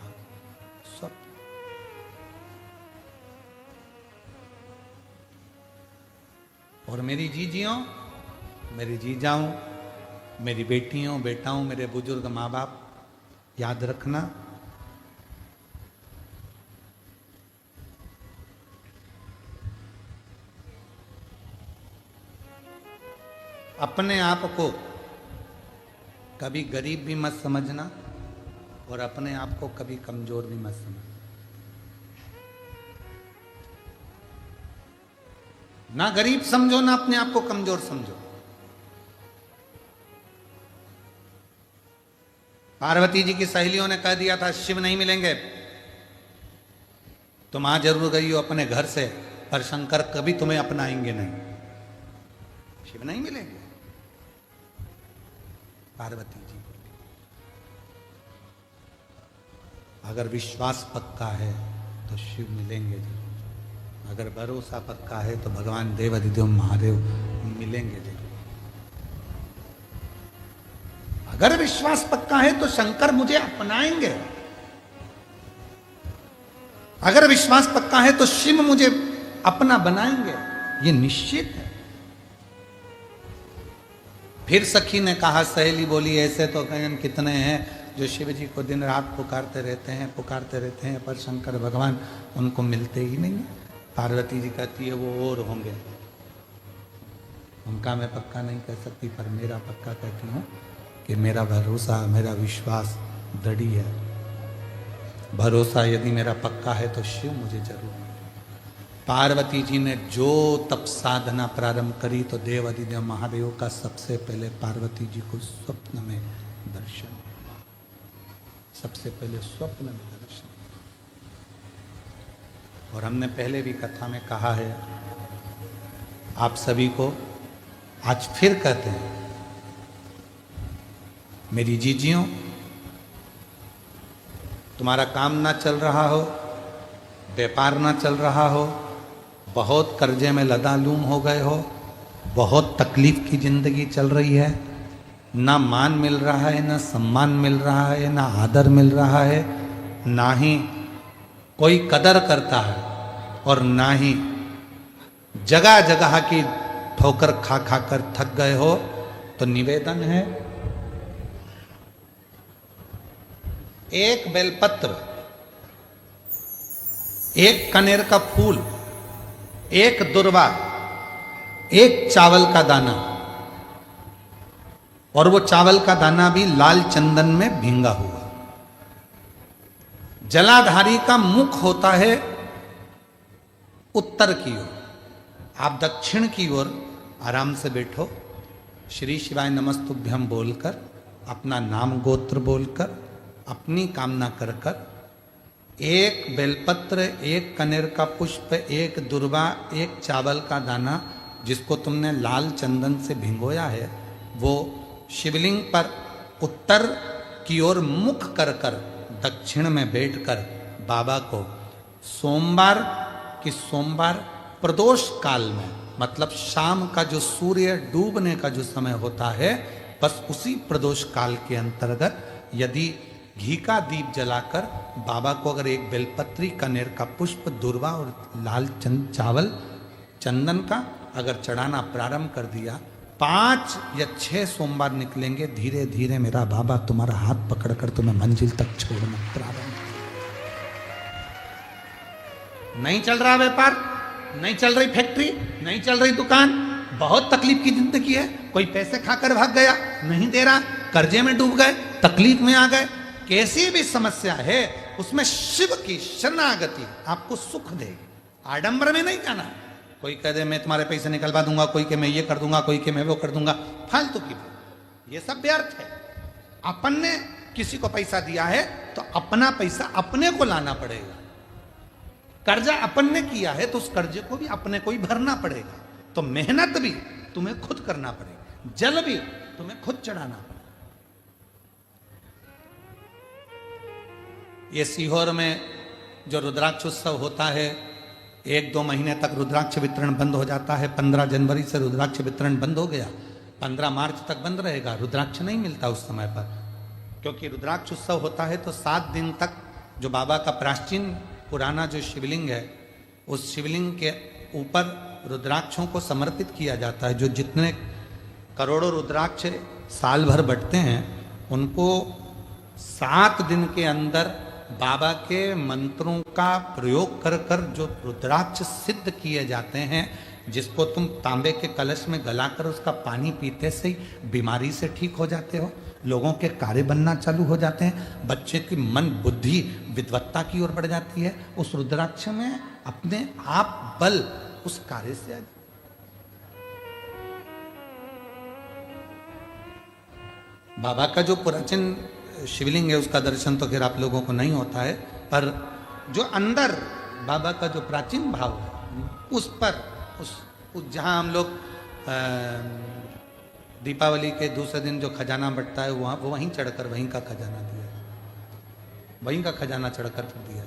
स्वप्न। और मेरी जीजियों, मेरी जीजाओं, मेरी बेटियों, बेटाओं, मेरे बुजुर्ग माँ बाप, याद रखना, अपने आप को कभी गरीब भी मत समझना और अपने आप को कभी कमजोर भी मत समझना। ना गरीब समझो, ना अपने आप को कमजोर समझो। पार्वती जी की सहेलियों ने कह दिया था शिव नहीं मिलेंगे, तुम आ जरूर गई हो अपने घर से, पर शंकर कभी तुम्हें अपनाएंगे नहीं, शिव नहीं मिलेंगे। पार्वती जी, अगर विश्वास पक्का है तो शिव मिलेंगे जी, अगर भरोसा पक्का है तो भगवान देवाधिदेव महादेव मिलेंगे जी। अगर विश्वास पक्का है तो शंकर मुझे अपनाएंगे, अगर विश्वास पक्का है तो शिव मुझे अपना बनाएंगे, ये निश्चित है। फिर सखी ने कहा, सहेली बोली, ऐसे तो कहीं कितने हैं जो शिव जी को दिन रात पुकारते रहते हैं, पर शंकर भगवान उनको मिलते ही नहीं। पार्वती जी कहती है वो और होंगे, उनका मैं पक्का नहीं कह सकती, पर मेरा पक्का कहती हूँ कि मेरा भरोसा, मेरा विश्वास दृढ़ है। भरोसा यदि मेरा पक्का है तो शिव मुझे जरूर। पार्वती जी ने जो तप साधना प्रारंभ करी तो देव अधिदेव महादेव का सबसे पहले पार्वती जी को स्वप्न में दर्शन, सबसे पहले स्वप्न में दर्शन। और हमने पहले भी कथा में कहा है, आप सभी को आज फिर कहते हैं, मेरी जीजियों, तुम्हारा काम ना चल रहा हो, व्यापार ना चल रहा हो, बहुत कर्जे में लदालूम हो गए हो, बहुत तकलीफ की जिंदगी चल रही है, ना मान मिल रहा है, ना सम्मान मिल रहा है, ना आदर मिल रहा है, ना ही कोई कदर करता है, और ना ही जगह जगह की ठोकर खा खा कर थक गए हो, तो निवेदन है, एक बेलपत्र, एक कनेर का फूल, एक दुर्वा, एक चावल का दाना, और वो चावल का दाना भी लाल चंदन में भींगा हुआ। जलाधारी का मुख होता है उत्तर की ओर, आप दक्षिण की ओर आराम से बैठो, श्री शिवाय नमस्तुभ्यम बोलकर, अपना नाम गोत्र बोलकर, अपनी कामना कर कर, एक बेलपत्र, एक कनेर का पुष्प, एक दुर्वा, एक चावल का दाना जिसको तुमने लाल चंदन से भिगोया है, वो शिवलिंग पर उत्तर की ओर मुख कर कर दक्षिण में बैठकर बाबा को सोमवार की सोमवार प्रदोष काल में, मतलब शाम का जो सूर्य डूबने का जो समय होता है, बस उसी प्रदोष काल के अंतर्गत यदि घी का दीप जलाकर बाबा को अगर एक बेलपत्री, कनेर का पुष्प, दुर्वा और लाल चावल चंदन का अगर चढ़ाना प्रारंभ कर दिया, 5 या 6 सोमवार निकलेंगे, धीरे धीरे मेरा बाबा तुम्हारा हाथ पकड़कर तुम्हें मंजिल तक छोड़ना प्रारंभ। नहीं चल रहा व्यापार, नहीं चल रही फैक्ट्री, नहीं चल रही दुकान, बहुत तकलीफ की जिंदगी है, कोई पैसे खाकर भाग गया, नहीं दे रहा, कर्जे में डूब गए, तकलीफ में आ गए, कैसी भी समस्या है उसमें शिव की शरणागति आपको सुख देगी। आडंबर में नहीं जाना, कोई कह दे मैं तुम्हारे पैसे निकलवा दूंगा, कोई के मैं ये कर दूंगा, कोई के मैं वो कर दूंगा, फालतू की बात, ये सब व्यर्थ है। अपन ने किसी को पैसा दिया है तो अपना पैसा अपने को लाना पड़ेगा, कर्जा अपन ने किया है तो उस कर्जे को भी अपने को ही भरना पड़ेगा, तो मेहनत भी तुम्हें खुद करना पड़ेगा, जल भी तुम्हें खुद चढ़ाना पड़ेगा। ये सीहोर में जो रुद्राक्ष उत्सव होता है, 1-2 महीने तक रुद्राक्ष वितरण बंद हो जाता है। 15 जनवरी से रुद्राक्ष वितरण बंद हो गया, 15 मार्च तक बंद रहेगा, रुद्राक्ष नहीं मिलता उस समय पर, क्योंकि रुद्राक्ष उत्सव होता है तो 7 दिन तक जो बाबा का प्राचीन पुराना जो शिवलिंग है, उस शिवलिंग के ऊपर रुद्राक्षों को समर्पित किया जाता है। जो जितने करोड़ों रुद्राक्ष साल भर बढ़ते हैं, उनको 7 दिन के अंदर बाबा के मंत्रों का प्रयोग कर कर जो रुद्राक्ष सिद्ध किए जाते हैं, जिसको तुम तांबे के कलश में गलाकर उसका पानी पीते से ही बीमारी से ठीक हो जाते हो, लोगों के कार्य बनना चालू हो जाते हैं, बच्चे की मन बुद्धि विद्वत्ता की ओर बढ़ जाती है, उस रुद्राक्ष में अपने आप बल उस कार्य से। बाबा का जो प्राचीन शिवलिंग है उसका दर्शन तो फिर आप लोगों को नहीं होता है, पर जो अंदर बाबा का जो प्राचीन भाव है उस पर उस जहाँ हम लोग दीपावली के दूसरे दिन जो खजाना बंटता है वहाँ वो वहीं चढ़कर वहीं का खजाना दिया, वहीं का खजाना चढ़कर फिर दिया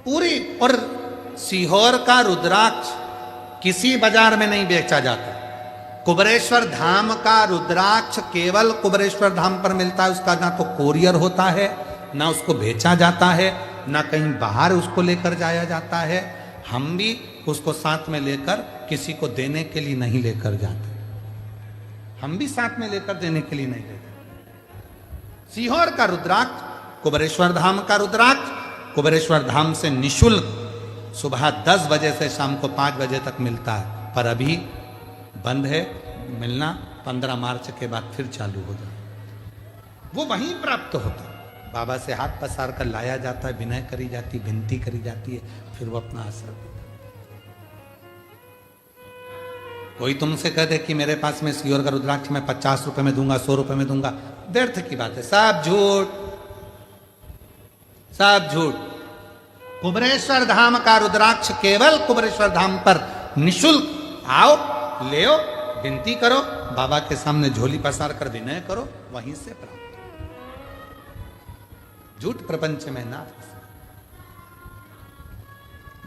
पूरी। और सीहोर का रुद्राक्ष किसी बाजार में नहीं बेचा जाता, कुबेरेश्वर धाम का रुद्राक्ष केवल कुबेरेश्वर धाम पर मिलता है, उसका ना तो कोरियर होता है, ना उसको बेचा जाता है, ना कहीं बाहर उसको लेकर जाया जाता है। हम भी उसको साथ में लेकर किसी को देने के लिए नहीं लेकर जाते, हम भी साथ में लेकर देने के लिए नहीं लेते। सीहोर का रुद्राक्ष, कुबेरेश्वर धाम का रुद्राक्ष कुबेरेश्वर धाम से निशुल्क सुबह 10 बजे से शाम को 5 बजे तक मिलता है, पर अभी बंद है मिलना। 15 मार्च के बाद फिर चालू हो जाए, वो वहीं प्राप्त होता है। बाबा से हाथ पसार कर लाया जाता है, विनय करी जाती, विनती करी जाती है, फिर वो अपना असर देता है। कोई तुमसे कह दे कि मेरे पास में सीहोर का रुद्राक्ष मैं 50 रुपए में दूंगा, 100 रुपए में दूंगा, व्यर्थ की बात है, सब झूठ, सब झूठ। कुबेरेश्वर धाम का रुद्राक्ष केवल कुबेरेश्वर धाम पर निशुल्क, आओ ले आओ, विनती करो, बाबा के सामने झोली पसार कर विनय करो, वहीं से प्राप्त। झूठ प्रपंच में ना फंसो,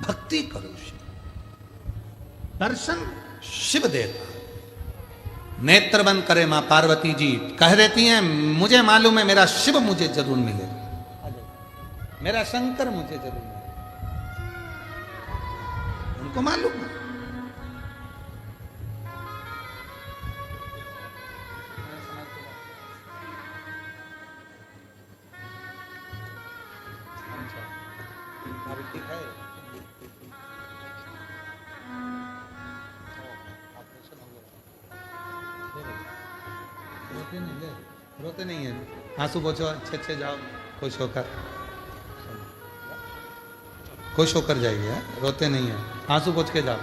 भक्ति करो, दर्शन शिव देता। नेत्र बंद करे मां पार्वती जी कह देती हैं, मुझे मालूम है मेरा शिव मुझे जरूर मिलेगा, मेरा शंकर मुझे जरूर मिलेगा, उनको मालूम है। रोते नहीं है, आंसू पोछो, अच्छे अच्छे जाओ, खुश होकर, खुश होकर जाइए, रोते नहीं है, आंसू पोछ के जाओ।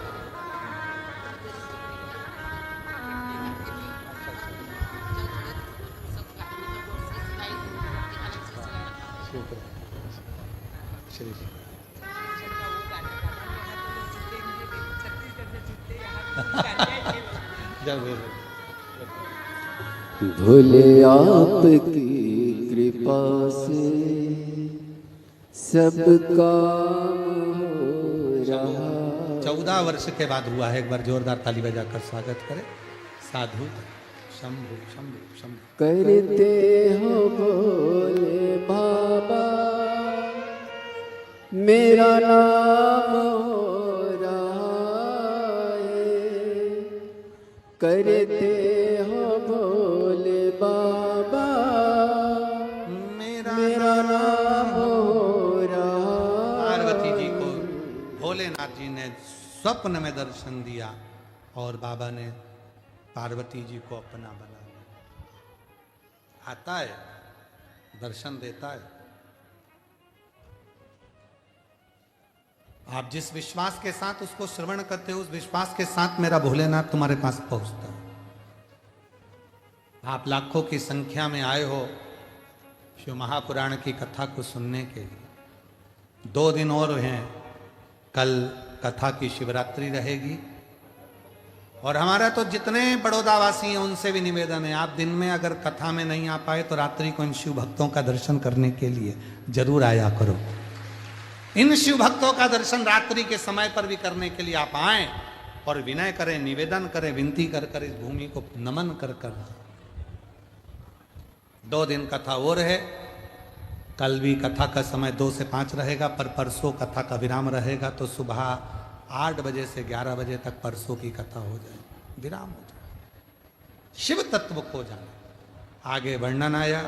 भोले आपकी कृपा से सब काम हो रहा। 14 वर्ष के बाद हुआ है, एक बार जोरदार ताली बजाकर स्वागत करें। साधु शंभु शंभु शंभु करते हो भोले बाबा, मेरा नाम हो रहा है। करते हो भोले बाबा, मेरा नाम हो रहा। पार्वती जी को भोलेनाथ जी ने स्वप्न में दर्शन दिया और बाबा ने पार्वती जी को अपना बना लिया। आता है, दर्शन देता है। आप जिस विश्वास के साथ उसको श्रवण करते हो, उस विश्वास के साथ मेरा भोलेनाथ तुम्हारे पास पहुंचता है। आप लाखों की संख्या में आए हो शिव महापुराण की कथा को सुनने के लिए। 2 दिन और हैं, कल कथा की शिवरात्रि रहेगी। और हमारा तो जितने बड़ौदावासी हैं उनसे भी निवेदन है, आप दिन में अगर कथा में नहीं आ पाए तो रात्रि को इन शिव भक्तों का दर्शन करने के लिए जरूर आया करो। इन शिव भक्तों का दर्शन रात्रि के समय पर भी करने के लिए आप आए और विनय करें, निवेदन करें, विनती कर कर इस भूमि को नमन कर कर। 2 दिन कथा और है, कल भी कथा का समय 2 से 5 रहेगा, पर परसों कथा का विराम रहेगा। तो सुबह 8 बजे से 11 बजे तक परसों की कथा हो जाए, विराम हो जाए, शिव तत्व को जाने। आगे वर्णन आया,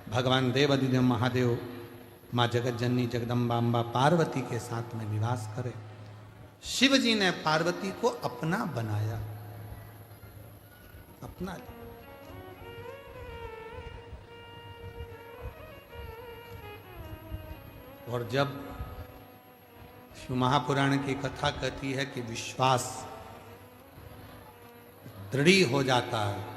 भगवान देवाधिदेव महादेव माँ जगत जननी जगदम्बा अम्बा पार्वती के साथ में निवास करे। शिव जी ने पार्वती को अपना बनाया, अपना। और जब शिव महापुराण की कथा कहती है कि विश्वास दृढ़ हो जाता है,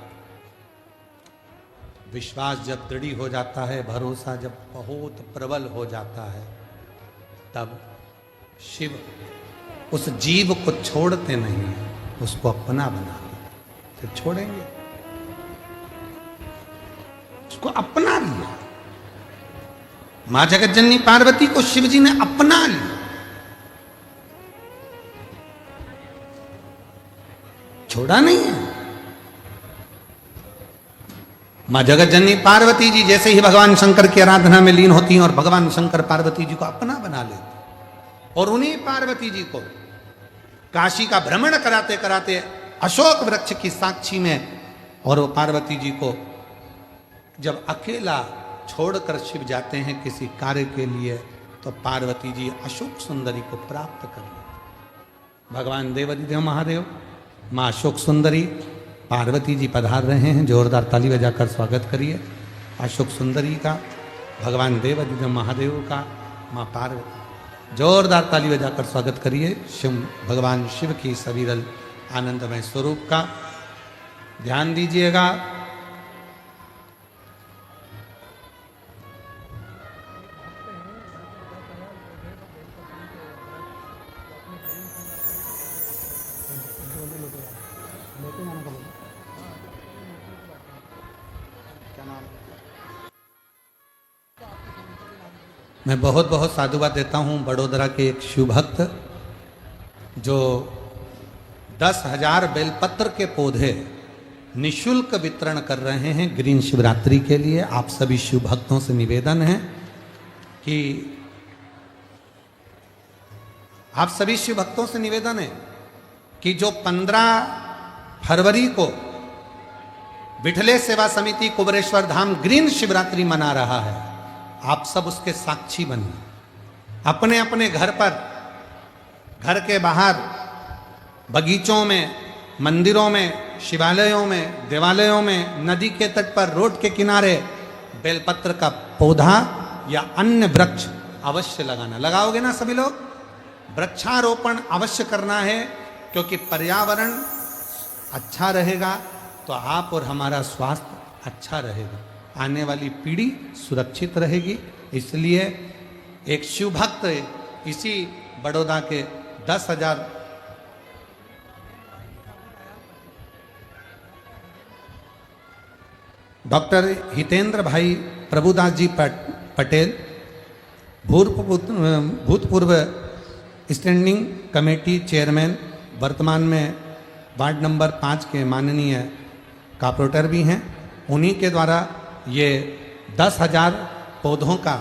विश्वास जब दृढ़ हो जाता है, भरोसा जब बहुत प्रबल हो जाता है, तब शिव उस जीव को छोड़ते नहीं है, उसको अपना बना लेते। फिर छोड़ेंगे, उसको अपना लिया। मां जगत जननी पार्वती को शिव जी ने अपना लिया, छोड़ा नहीं है। माँ जगत जननी पार्वती जी जैसे ही भगवान शंकर की आराधना में लीन होती हैं और भगवान शंकर पार्वती जी को अपना बना लेते और उन्हीं पार्वती जी को काशी का भ्रमण कराते कराते अशोक वृक्ष की साक्षी में और वो पार्वती जी को जब अकेला छोड़कर शिव जाते हैं किसी कार्य के लिए तो पार्वती जी अशोक सुंदरी को प्राप्त कर लेते। भगवान देवाधिदेव महादेव माँ अशोक सुंदरी पार्वती जी पधार रहे हैं, जोरदार ताली बजाकर स्वागत करिए अशोक सुंदरी का, भगवान देवाधिदेव महादेव का, माँ पार्वती जोरदार ताली बजाकर स्वागत करिए शिव भगवान शिव की सविरल आनंदमय स्वरूप का। ध्यान दीजिएगा, मैं बहुत बहुत साधुवाद देता हूँ बड़ोदरा के एक शिव भक्त जो 10,000 बेलपत्र के पौधे निशुल्क वितरण कर रहे हैं ग्रीन शिवरात्रि के लिए। आप सभी शिव भक्तों से निवेदन है कि आप सभी शिव भक्तों से निवेदन है कि जो 15 फरवरी को विठले सेवा समिति कुबरेश्वर धाम ग्रीन शिवरात्रि मना रहा है, आप सब उसके साक्षी बनिए। अपने अपने घर पर, घर के बाहर, बगीचों में, मंदिरों में, शिवालयों में, देवालयों में, नदी के तट पर, रोड के किनारे बेलपत्र का पौधा या अन्य वृक्ष अवश्य लगाना। लगाओगे ना सभी लोग? वृक्षारोपण अवश्य करना है क्योंकि पर्यावरण अच्छा रहेगा तो आप और हमारा स्वास्थ्य अच्छा रहेगा, आने वाली पीढ़ी सुरक्षित रहेगी। इसलिए एक शिव भक्त इसी बड़ौदा के 10,000 डॉक्टर हितेंद्र भाई प्रभुदास जी पटेल भूतपूर्व स्टैंडिंग कमेटी चेयरमैन, वर्तमान में वार्ड नंबर 5 के माननीय कॉर्पोरेटर भी हैं, उन्हीं के द्वारा ये 10,000 पौधों का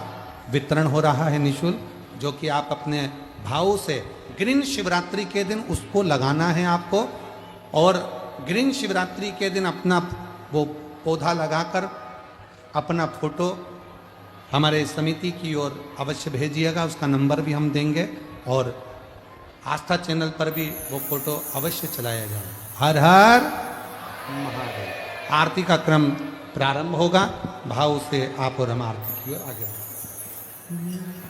वितरण हो रहा है निःशुल्क, जो कि आप अपने भाव से ग्रीन शिवरात्रि के दिन उसको लगाना है आपको। और ग्रीन शिवरात्रि के दिन अपना वो पौधा लगाकर अपना फोटो हमारे समिति की ओर अवश्य भेजिएगा, उसका नंबर भी हम देंगे और आस्था चैनल पर भी वो फोटो अवश्य चलाया जाएगा। हर हर महादेव। आरती का क्रम प्रारंभ होगा, भाव से आप और हम आरती की ओर आगे बढ़ें।